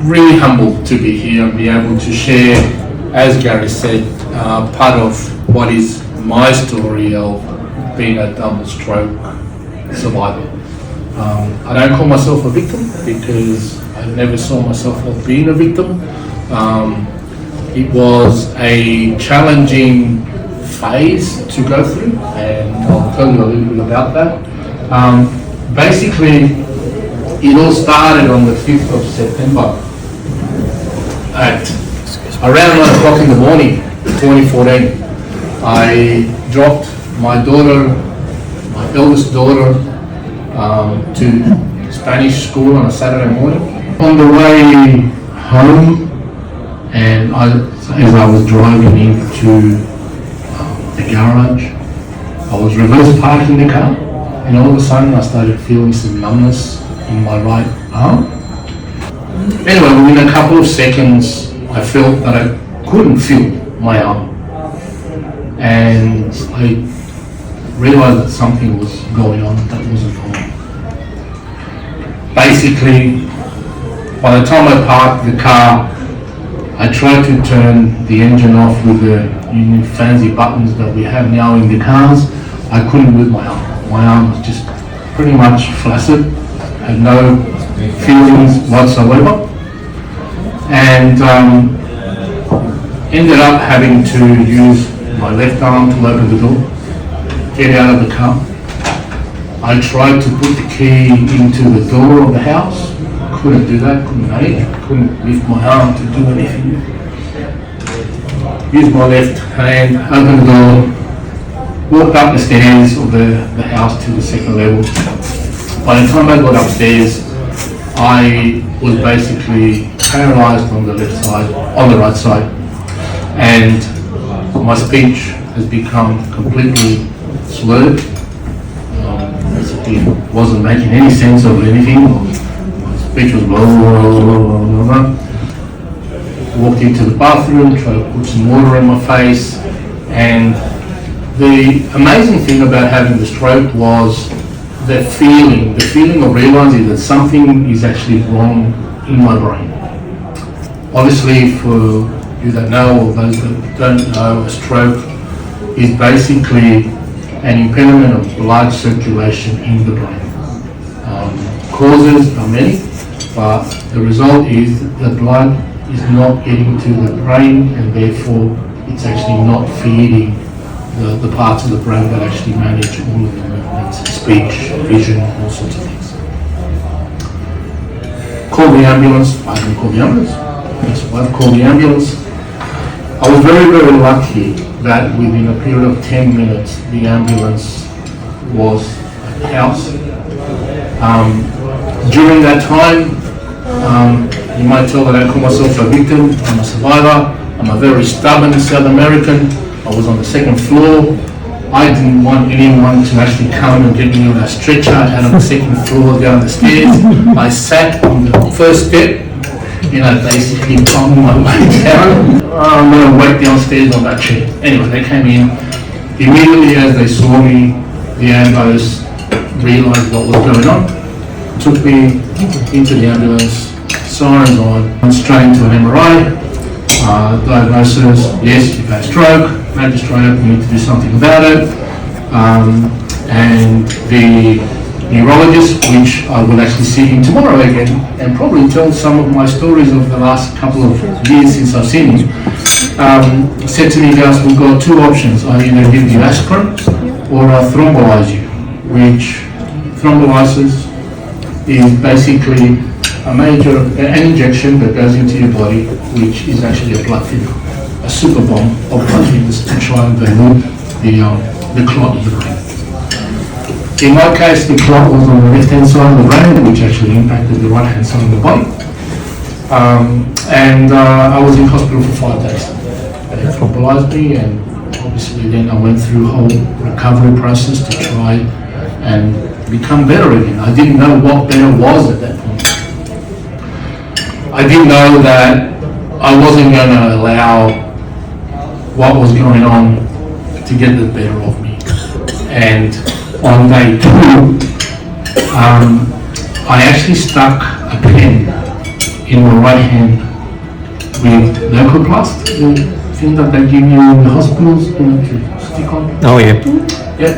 really humbled to be here and be able to share, as Gary said, part of what is my story of being a double stroke survivor. I don't call myself a victim because I never saw myself as being a victim. It was a challenging phase to go through, and I'll tell you a little bit about that. Basically, it all started on the 5th of September at around 9 o'clock in the morning, 2014. I dropped my daughter, my eldest daughter, to Spanish school on a Saturday morning. On the way home, and as I was driving into the garage, I was reverse parking the car, and all of a sudden I started feeling some numbness in my right arm. Anyway, within a couple of seconds, I felt that I couldn't feel my arm, and I realized that something was going on that wasn't normal. Basically, by the time I parked the car, I tried to turn the engine off with the fancy buttons that we have now in the cars. I couldn't move my arm. My arm was just pretty much flaccid, had no feelings whatsoever, and ended up having to use my left arm to open the door, get out of the car. I tried to put the key into the door of the house. Couldn't do that, couldn't manage, couldn't lift my arm to do anything. Used my left hand, opened the door, walked up the stairs of the house to the second level. By the time I got upstairs, I was basically paralyzed on the left side, on the right side, and my speech has become completely slurred. Basically wasn't making any sense of anything. My speech was blah, blah, blah, blah, blah. Walked into the bathroom, tried to put some water in my face, and the amazing thing about having the stroke was the feeling of realizing that something is actually wrong in my brain. Obviously, for you that know or those that don't know, a stroke is basically an impairment of blood circulation in the brain. Causes are many, but the result is the blood is not getting to the brain, and therefore it's actually not feeding the parts of the brain that actually manage all of the movements, speech, vision, all sorts of things. Call the ambulance. I didn't call the ambulance. Yes, I've called the ambulance. I was very, very lucky that within a period of 10 minutes, the ambulance was at the house. During that time, you might tell that I call myself a victim. I'm a survivor. I'm a very stubborn South American. I was on the second floor. I didn't want anyone to actually come and get me on a stretcher out of the second floor down the stairs. I sat on the first step, basically bombed my way down. I'm going to wait downstairs on that chair. Anyway, they came in. Immediately as they saw me, the ambulance realised what was going on, took me into the ambulance, sirens on, went straight into an MRI, diagnosis, yes, you've had a stroke, magistrate, we need to do something about it, and the neurologist, which I will actually see him tomorrow again, and probably tell some of my stories of the last couple of years since I've seen him, said to me, Gus, we've got two options. I either give you aspirin or I'll thrombolyze you, which thrombolysis is basically an injection that goes into your body, which is actually a blood thinner, a super bomb of blood thinners to try and dilute the clot of the brain. In my case, the clot was on the left-hand side of the brain, which actually impacted the right-hand side of the body. And I was in hospital for 5 days. They thrombolyzed me, and obviously then I went through a whole recovery process to try and become better again. I didn't know what better was at that point. I didn't know that I wasn't going to allow what was going on to get the better of me. And on day 2, I actually stuck a pen in my right hand with leukoplast, the thing that they give you in the hospitals, to stick on. Oh yeah. Yeah.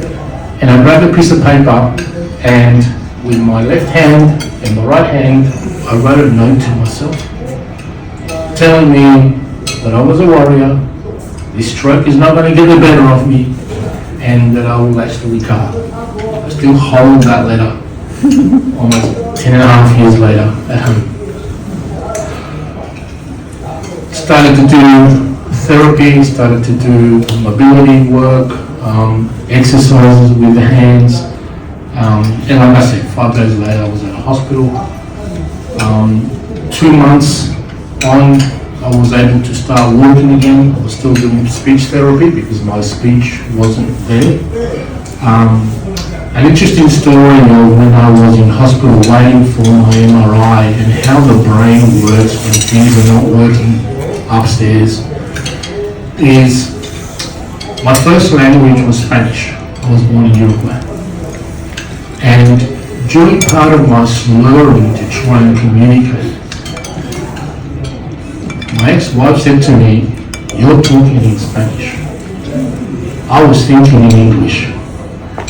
And I grabbed a piece of paper, and with my left hand and my right hand, I wrote a note to myself, telling me that I was a warrior, this stroke is not going to get the better of me, and that I will actually recover. I still hold that letter almost 10 and a half years later at home. Started to do therapy, started to do mobility work, exercises with the hands, and like I said, 5 days later I was at a hospital. 2 months on, I was able to start walking again. I was still doing speech therapy because my speech wasn't there. An interesting story of when I was in hospital waiting for my MRI and how the brain works when things are not working upstairs is my first language was Spanish. I was born in Uruguay. And during part of my slurring to try and communicate, my ex-wife said to me, "You're talking in Spanish." I was thinking in English.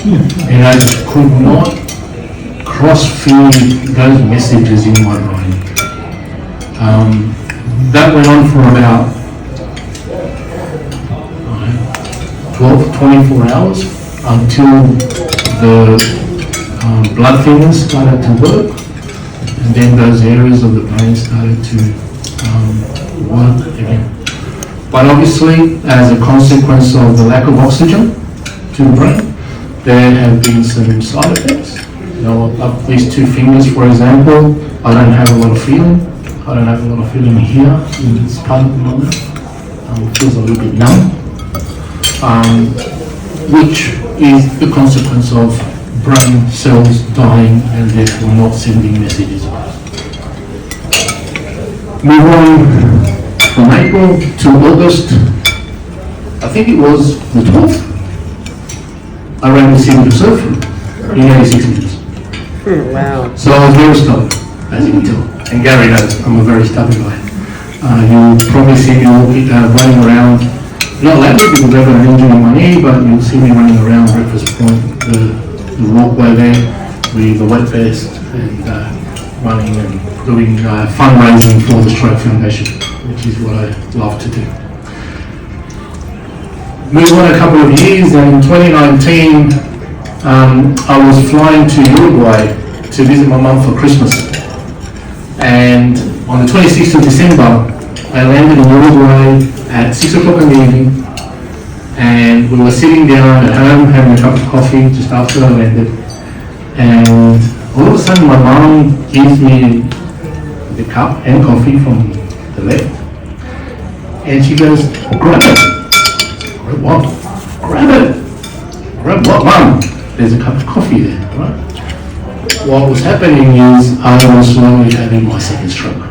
And I could not cross-feed those messages in my brain. That went on for about 12, 24 hours until the blood thinners started to work, and then those areas of the brain started to work again. But obviously, as a consequence of the lack of oxygen to the brain, there have been some side effects. You know, up these 2 fingers, for example, I don't have a lot of feeling. I don't have a lot of feeling here in this part of my mouth. It feels a little bit numb, which is the consequence of brain cells dying and therefore not sending messages. Move on from April to August. I think it was the 12th. I ran the city of surf in 86 minutes. Wow. So I was very stubborn, as you can tell. And Gary knows I'm a very stubborn guy. You'll probably see me running around, not loudly because I've got an injury in my knee, but you'll see me running around Breakfast Point, the walkway there, with the wet vest and running and doing fundraising for the Stroke Foundation, which is what I love to do. Move on a couple of years, and in 2019, I was flying to Uruguay to visit my mum for Christmas. And on the 26th of December, I landed in Uruguay at 6 o'clock in the evening, and we were sitting down at home having a cup of coffee just after I landed. And all of a sudden, my mum gives me the cup and coffee from the left, and she goes, "Grab it." Grab what? Grab it! Grab what, Mum? There's a cup of coffee there, right? What was happening is I was slowly having my second stroke.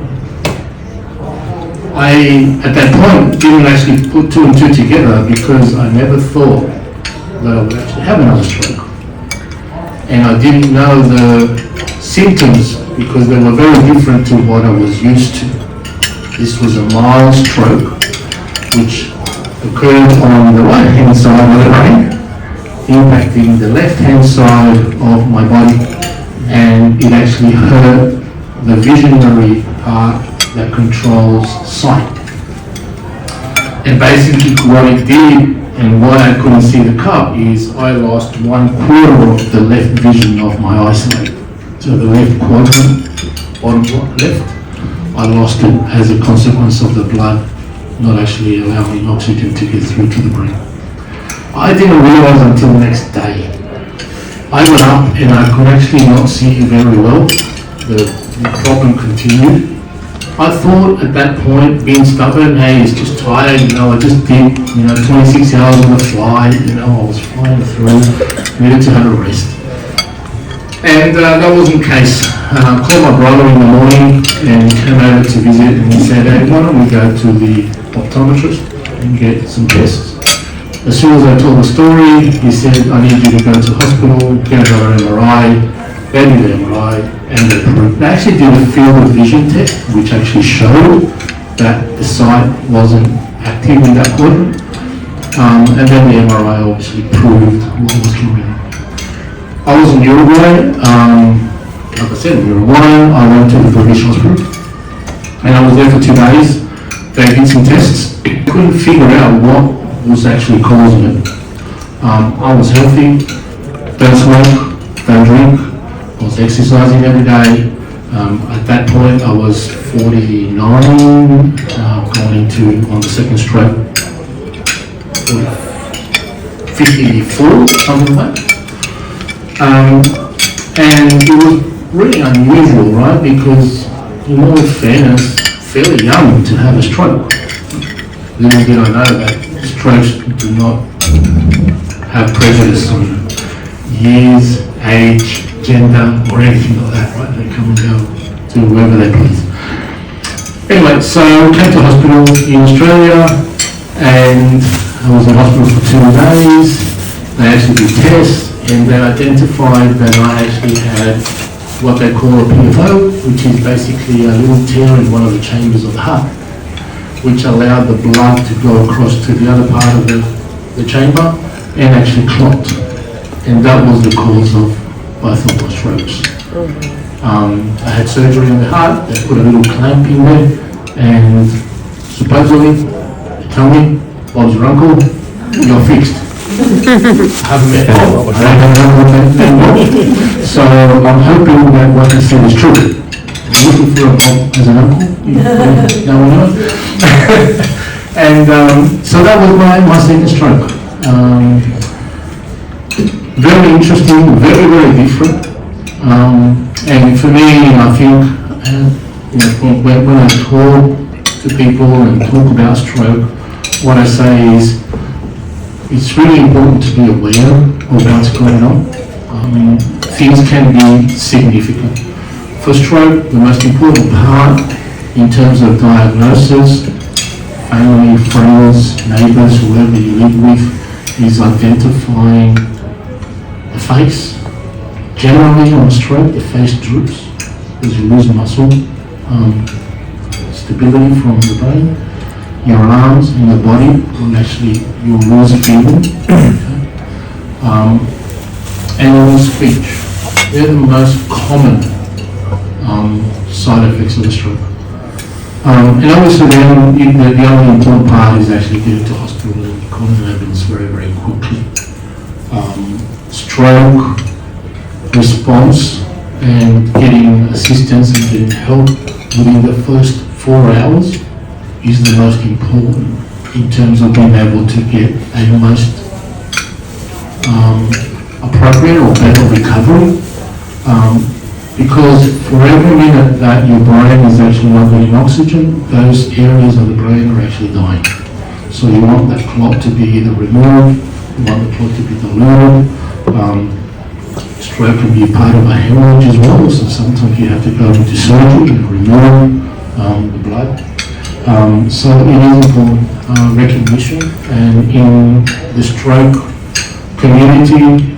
I, at that point, didn't actually put 2 and 2 together because I never thought that I would actually have another stroke. And I didn't know the symptoms because they were very different to what I was used to. This was a mild stroke, which occurred on the right hand side of the brain, impacting the left hand side of my body, and it actually hurt the visionary part that controls sight. And basically what it did, and why I couldn't see the cup, is I lost 1/4 of the left vision of my eyesight. So the left quadrant, bottom left, I lost it as a consequence of the blood not actually allowing oxygen to get through to the brain. I didn't realize until the next day. I went up and I could actually not see very well. The problem continued. I thought at that point, being stubborn, hey, it's just tired, I just did, 26 hours on the fly, I was flying through, needed to have a rest. And that wasn't the case. I called my brother in the morning and he came over to visit, and he said, "Hey, why don't we go to the optometrist and get some tests?" As soon as I told the story, he said, "I need you to go to hospital, get another MRI, they did the MRI and they actually did a field of vision test, which actually showed that the site wasn't active in that quadrant. And then the MRI obviously proved what was going on. I was in Uruguay, like I said, in Uruguay, I went to the British hospital, and I was there for 2 days. They did some tests, couldn't figure out what was actually causing it. I was healthy, don't smoke, don't drink, I was exercising every day. At that point I was 49, going into, on the second stroke, 54, something like that. And it was really unusual, right? Because in all fairness, fairly young to have a stroke. Little did I know that strokes do not have prejudice on years, age, gender, or anything like that, right? They come and go to wherever they please. Anyway, so I came to hospital in Australia, and I was in hospital for 2 days. They actually did tests, and they identified that I actually had what they call a PFO, which is basically a little tear in one of the chambers of the heart, which allowed the blood to go across to the other part of the chamber and actually clot. And that was the cause of both of my strokes. I had surgery on the heart, they put a little clamp in there, and supposedly, they tell me, Bob's your uncle, you're fixed. I haven't met Bob, I don't have an uncle, so I'm hoping that what he said is true. I'm looking for a Bob as an uncle, no one knows. And so that was my second stroke. Very interesting, very, very different. And for me, I think when I talk to people and talk about stroke, what I say is it's really important to be aware of what's going on. Things can be significant. For stroke, the most important part in terms of diagnosis, family, friends, neighbours, whoever you live with, is identifying the face. Generally on stroke, the face droops because you lose muscle, stability from the brain. Your arms and your body will actually, you'll lose feeling. And your speech. They're the most common side effects of a stroke. And obviously then the only important part is actually getting to hospital and calling an ambulance very, very quickly. Stroke response and getting assistance and getting help within the first 4 hours is the most important in terms of being able to get a most appropriate or better recovery. Because for every minute that your brain is actually not getting oxygen, those areas of the brain are actually dying. So you want that clot to be either removed, you want the clot to be diluted. Stroke can be a part of a hemorrhage as well, so sometimes you have to go into surgery and remove the blood. So it is important recognition, and in the stroke community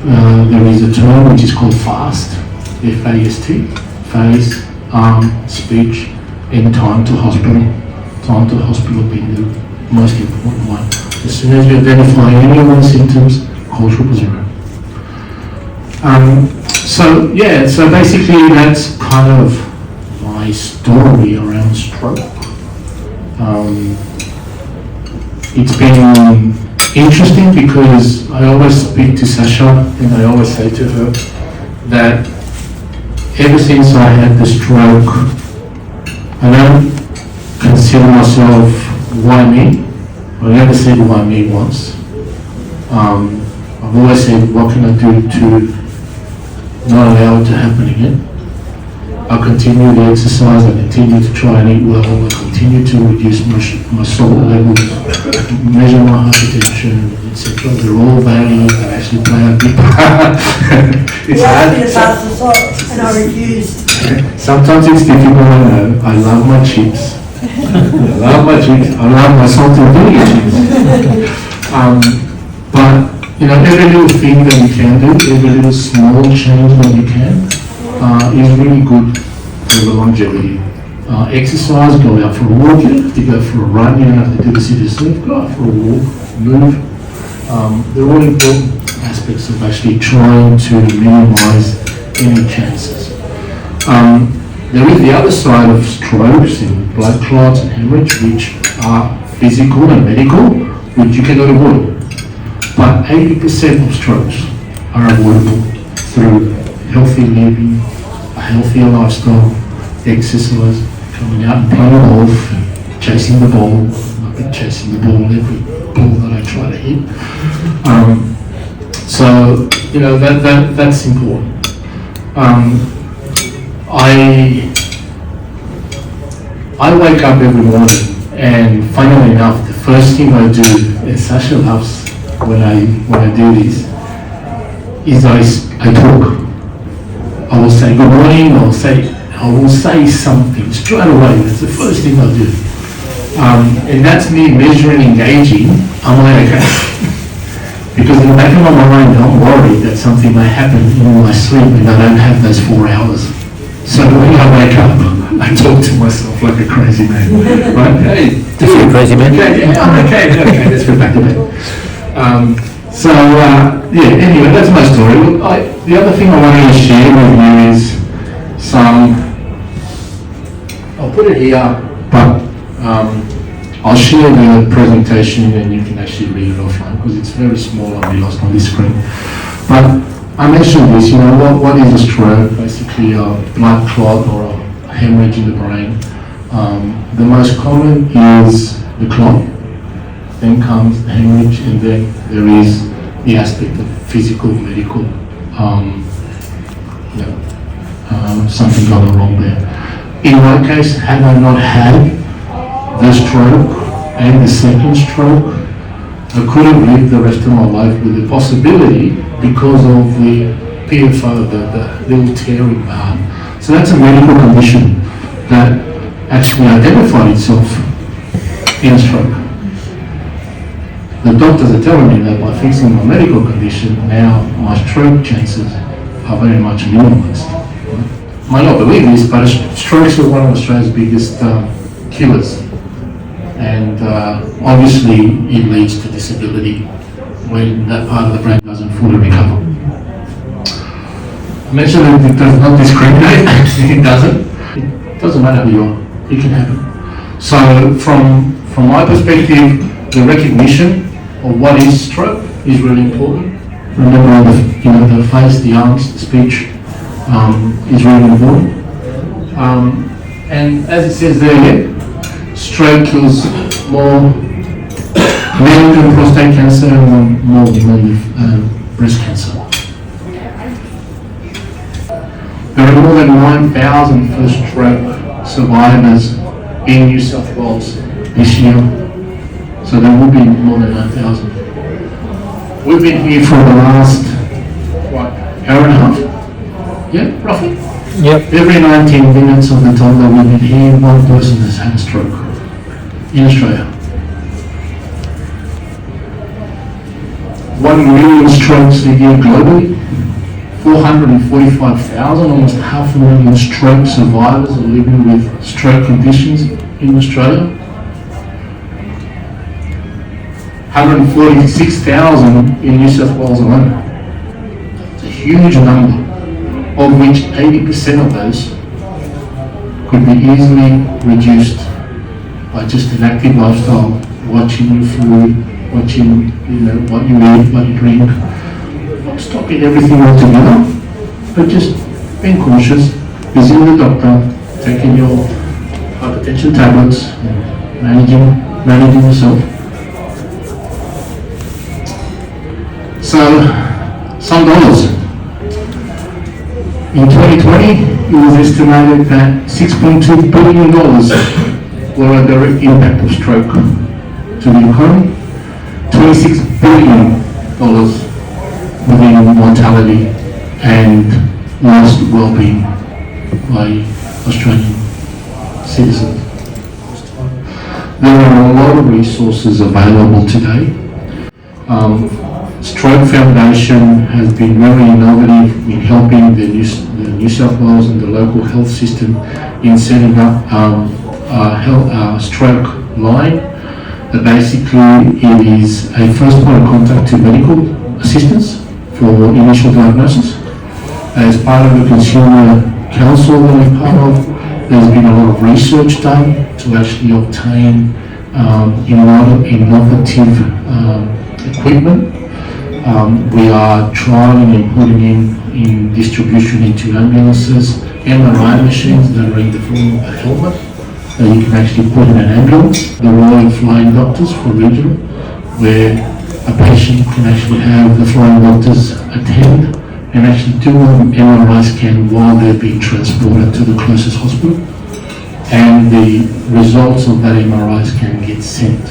there is a term which is called FAST, F-A-S-T, face, arm, speech, and time to hospital. Time to hospital being the most important one. As soon as you identify any of those symptoms, call 000. So basically that's kind of my story around stroke. It's been interesting because I always speak to Sasha and I always say to her that ever since I had the stroke, I don't consider myself why me. I never said why me once. I've always said what can I do to not allow it to happen again. I'll continue the exercise, I continue to try and eat well, I continue to reduce my salt levels, measure my hypertension, etc. They're all values that actually play a big part. You asked me to pass the salt and I refused. Sometimes it's difficult, I know. I love my chips. I love my salted vinegar chips. But every little thing that you can do, every little small change that you can, is really good for the longevity. Exercise, go out for a walk, you don't have to go for a run, you don't have to do the city sleep, go out for a walk, move. They're all important aspects of actually trying to minimise any chances. There is the other side of strokes and blood clots and hemorrhage, which are physical and medical, which you cannot avoid. But 80% of strokes are avoidable through healthy living, a healthier lifestyle, exercise, coming out and playing golf, and chasing the ball. I've been chasing the ball every ball that I try to hit. So you know that's important. I wake up every morning, and funnily enough, the first thing I do, and Sasha loves when I do this, is I talk. I will say good morning. I will say something straight away. That's the first thing I do, and that's me measuring, engaging. Am I okay? Because in the back of my mind, I'm worried that something may happen in my sleep and I don't have those 4 hours. So when I wake up, I talk to myself like a crazy man. Right? Hey, You're a crazy man. okay, yeah, I'm okay, let's go back to bed. Anyway, that's my story. Look, the other thing I wanted to share with you is I'll put it here, but I'll share the presentation and you can actually read it offline because it's very small and we lost on this screen. But I mentioned this, you know, what is a stroke? Basically a blood clot or a hemorrhage in the brain. The most common is the clot, then comes the hemorrhage, and then there is the aspect of physical, medical, something gone wrong there. In my case, had I not had the stroke and the second stroke, I could have lived the rest of my life with the possibility because of the PFO, the little tear in the heart. So that's a medical condition that actually identified itself in a stroke. The doctors are telling me that by fixing my medical condition, now my stroke chances are very much minimized. You might not believe this, but strokes are one of Australia's biggest killers. And obviously it leads to disability when that part of the brain doesn't fully recover. I mentioned that it does not discriminate. It doesn't. It doesn't matter who you are. It can happen. So from my perspective, the recognition of what is stroke is really important. Remember the face, the arms, the speech is really important. And as it says there, stroke kills more men with prostate cancer and more women with breast cancer. There are more than 9,000 first stroke survivors in New South Wales this year. So there will be more than 9,000. We've been here for the last, hour and a half? Yeah, roughly? Yep. Every 19 minutes of the time that we've been here, one person has had a stroke in Australia. 1 million strokes a year globally. 445,000, almost 500,000 stroke survivors are living with stroke conditions in Australia. 146,000 in New South Wales alone. It's a huge number, of which 80% of those could be easily reduced by just an active lifestyle, watching your food, watching what you eat, what you drink, not stopping everything altogether, but just being cautious, visiting the doctor, taking your hypertension tablets, and managing yourself. So, some dollars. In 2020, it was estimated that $6.2 billion were a direct impact of stroke to the economy. $26 billion within mortality and lost well-being by Australian citizens. There are a lot of resources available today Stroke Foundation has been very innovative in helping the New South Wales and the local health system in setting up a stroke line. Basically, it is a first point of contact to medical assistance for initial diagnosis. As part of the consumer council that we're part of, there's been a lot of research done to actually obtain innovative equipment. We are trialing and putting in distribution into ambulances, MRI machines that are in the form of a helmet that you can actually put in an ambulance. The Royal Flying Doctors for regional, where a patient can actually have the flying doctors attend and actually do an MRI scan while they're being transported to the closest hospital. And the results of that MRI scan get sent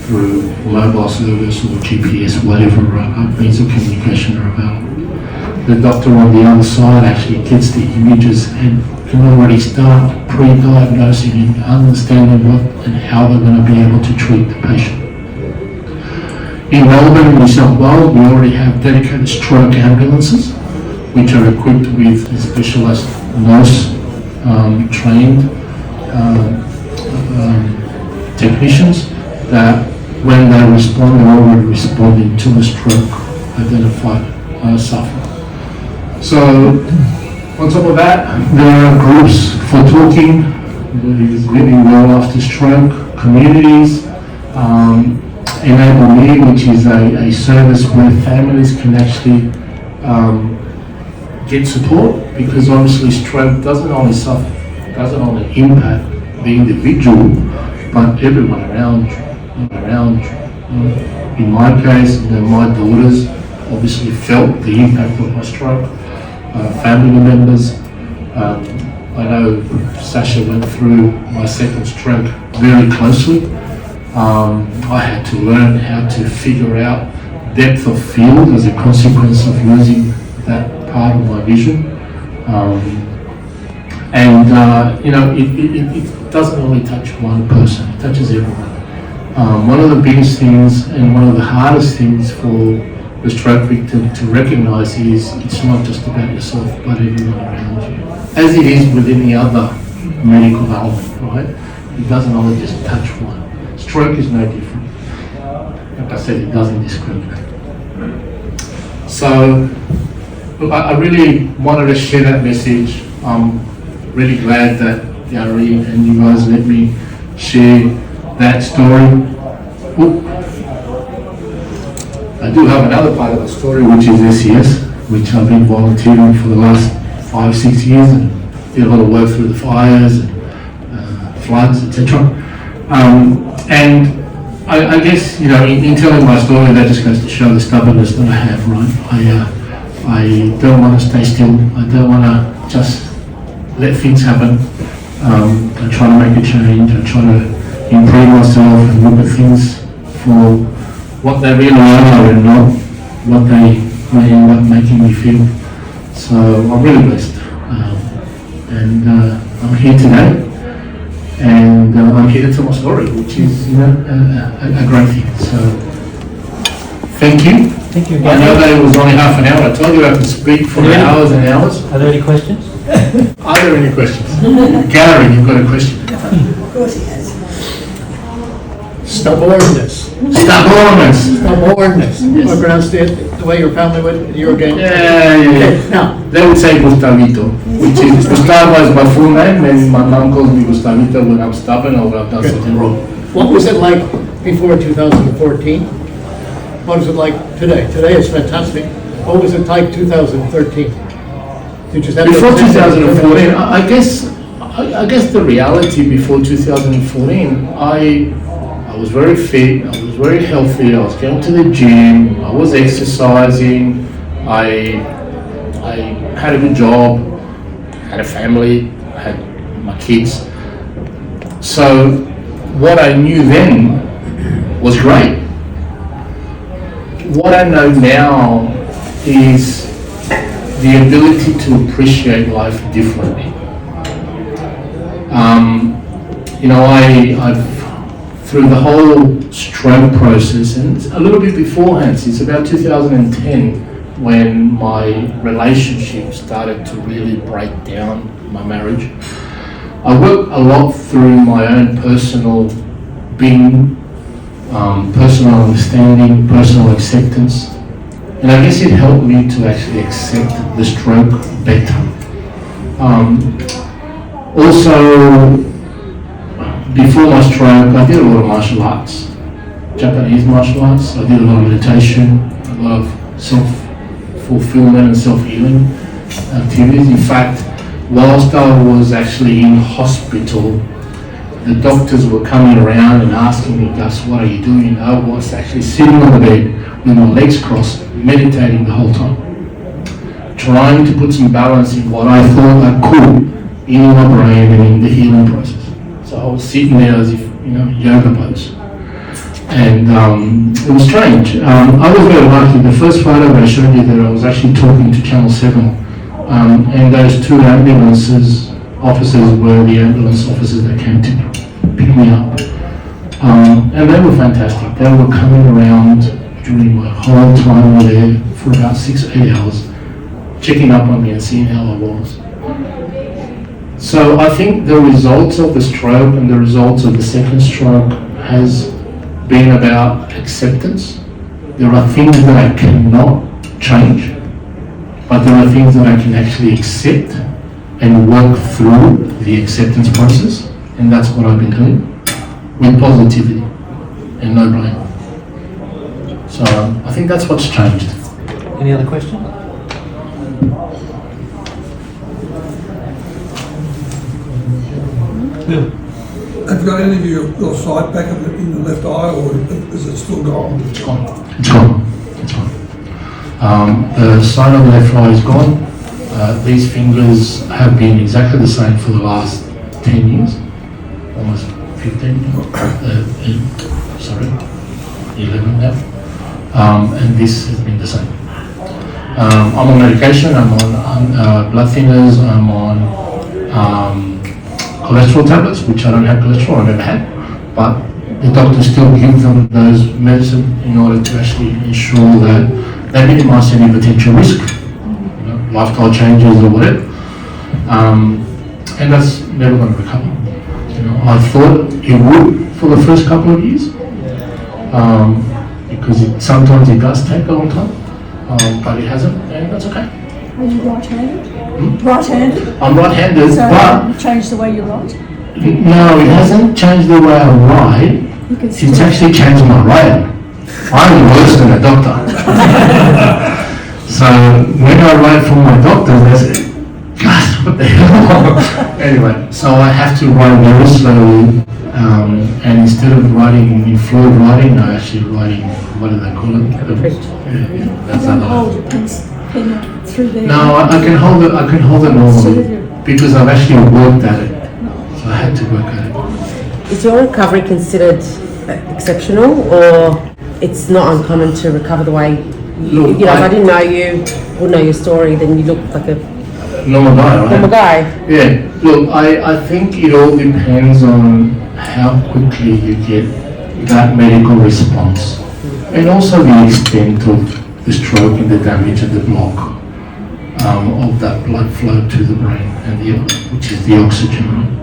through mobile service or GPS, whatever means of communication are available. The doctor on the other side actually gets the images and can already start pre-diagnosing and understanding what and how they're going to be able to treat the patient. In Melbourne, New South Wales, we already have dedicated stroke ambulances, which are equipped with specialist nurse trained technicians that when they respond, they're already responding to a stroke identified sufferer. So, on top of that, there are groups for talking, living well after stroke, communities, Enable Me, which is a service where families can actually get support, because obviously stroke doesn't only impact the individual, but everyone around you. In my case, my daughters obviously felt the impact of my stroke. Family members. I know Sasha went through my second stroke very closely. I had to learn how to figure out depth of field as a consequence of losing that part of my vision. It doesn't only touch one person, it touches everyone. One of the biggest things and one of the hardest things for the stroke victim to recognize is it's not just about yourself, but everyone around you. As it is with any other medical ailment, right? It doesn't only just touch one. Stroke is no different. Like I said, it doesn't discriminate. So, look, I really wanted to share that message. I'm really glad that Gary and you guys let me share that story. I do have another part of the story, which is SES, which I've been volunteering for the last 5-6 years and did a lot of work through the fires and floods, etc. And I guess, in telling my story, that just goes to show the stubbornness that I have, right? I don't want to stay still. I don't want to just let things happen. I try to make a change. I try to improve myself and look at things for what they really are and not what they may end up making me feel. So I'm really blessed. I'm here today. And I'm here to tell my story, which is a great thing. So, thank you. Thank you. I know that it was only half an hour. I told you I could speak for hours and hours. Are there any questions? Are there any questions? Gary, you've got a question. Of course he has. Stubbornness. Stubbornness. Stubbornness. I pronounced it the way your family would, you again. Yeah. Okay, now, They would say Gustavito, which is Gustavo is my full name, and my mom calls me Gustavito when I'm stubborn or when I've done something wrong. what was it like before 2014? What is it like today? Today is fantastic. What was it like 2013? You just have to- Before 2014, I guess the reality before 2014, I was very fit, I was very healthy, I was going to the gym, I was exercising, I had a good job, had a family, had my kids. So what I knew then was great. What I know now is the ability to appreciate life differently. I've through the whole stroke process, and a little bit beforehand, since about 2010, when my relationship started to really break down, my marriage. I worked a lot through my own personal being, personal understanding, personal acceptance, and I guess it helped me to actually accept the stroke better. Also, before my stroke, I did a lot of martial arts, Japanese martial arts. I did a lot of meditation, a lot of self-fulfillment and self-healing activities. In fact, whilst I was actually in hospital, the doctors were coming around and asking me, Gus, what are you doing? I was actually sitting on the bed with my legs crossed, meditating the whole time, trying to put some balance in what I thought I could in my brain and in the healing process. So I was sitting there as if, yoga pose. And it was strange. I was very lucky. The first photo I showed you there, I was actually talking to Channel 7. And those two ambulances officers were the ambulance officers that came to pick me up. And they were fantastic. They were coming around during my whole time there for about 6-8 hours, checking up on me and seeing how I was. So I think the results of the stroke and the results of the second stroke has been about acceptance. There are things that I cannot change, but there are things that I can actually accept and work through the acceptance process, and that's what I've been doing with positivity and no blame. So I think that's what's changed. Any other questions? Yeah. Have you got any of your sight back in the left eye, or is it still gone? It's gone. It's gone. It's gone. The side of the left eye is gone. These fingers have been exactly the same for the last 10 years, almost 15, 11 now. And this has been the same. I'm on medication, I'm on blood thinners, I'm on cholesterol tablets, which I don't have cholesterol, I never had, but the doctors still give them those medicine in order to actually ensure that they minimize any potential risk, lifestyle changes or whatever, and that's never going to recover. I thought it would for the first couple of years, because sometimes it does take a long time, but it hasn't, and that's okay. Are you right-handed? Right-handed? I'm right-handed, So but you changed the way you write? no, it hasn't changed the way I write. You can It's still... actually changed my writing. I'm worse than a doctor. So when I write for my doctor, they say, "Gosh, what the hell?" Anyway, so I have to write very slowly, and instead of writing in fluid writing, I actually writing, what do they call it? You That's don't not hold a pen through there. No, I can hold it. I can hold it normally because I've actually worked at it. So I had to work at it. Is your recovery considered exceptional, or it's not uncommon to recover the way Look, if I didn't know you, wouldn't know your story, then you look like a normal guy, right? normal guy? Yeah. Look, I think it all depends on how quickly you get that medical response, and also the extent of the stroke and the damage and the block of that blood flow to the brain, and which is the oxygen.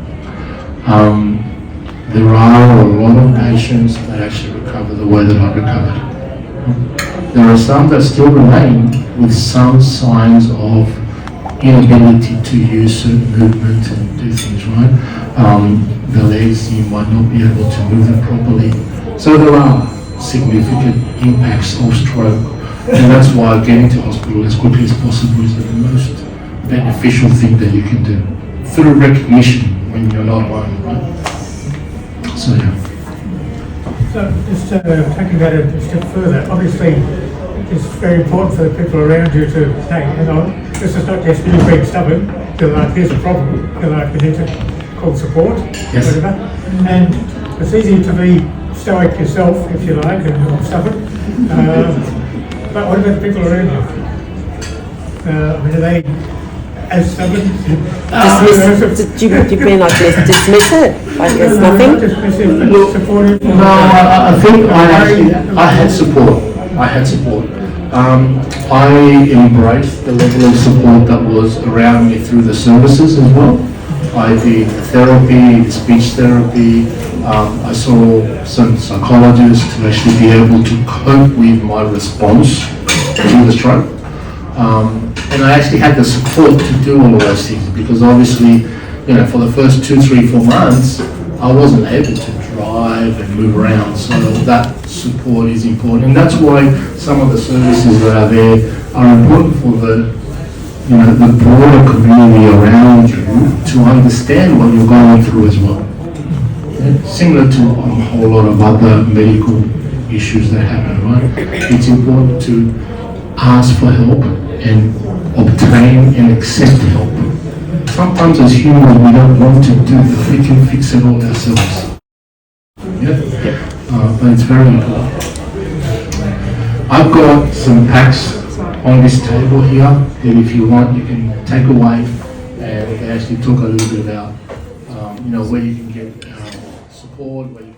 There are a lot of patients that actually recover the way that I recovered. There are some that still remain with some signs of inability to use certain movements and do things right. The legs, you might not be able to move them properly. So there are significant impacts of stroke, and that's why getting to hospital as quickly as possible is the most beneficial thing that you can do, through recognition when you're not alone, right? So yeah. So just taking that a step further, obviously it's very important for the people around you to say, hang on, this is not just you being stubborn, they're like, here's a problem, they're like, we need to call support, Yes. whatever. And it's easy to be stoic yourself, if you like, and not stubborn. But what about the people around you? I mean, as stubborn. Dismiss, do you mean like dismiss it? Like there's nothing? Supportive. No, I think I had support. I had support. I embraced the level of support that was around me through the services as well. I did therapy, speech therapy. I saw some psychologists to actually be able to cope with my response to the stroke. And I actually had the support to do all of those things because obviously, you know, for the first 2, 3, 4 months, I wasn't able to drive and move around. So that support is important. And that's why some of the services that are there are important for the, you know, the broader community around you to understand what you're going through as well. Yeah, similar to a whole lot of other medical issues that happen, right? It's important to ask for help and obtain and accept help. Sometimes as humans we don't want to do that. We can fix it all ourselves. Yeah? But it's very important. I've got some packs on this table here that if you want you can take away, and they actually talk a little bit about you know, where you can get support, where you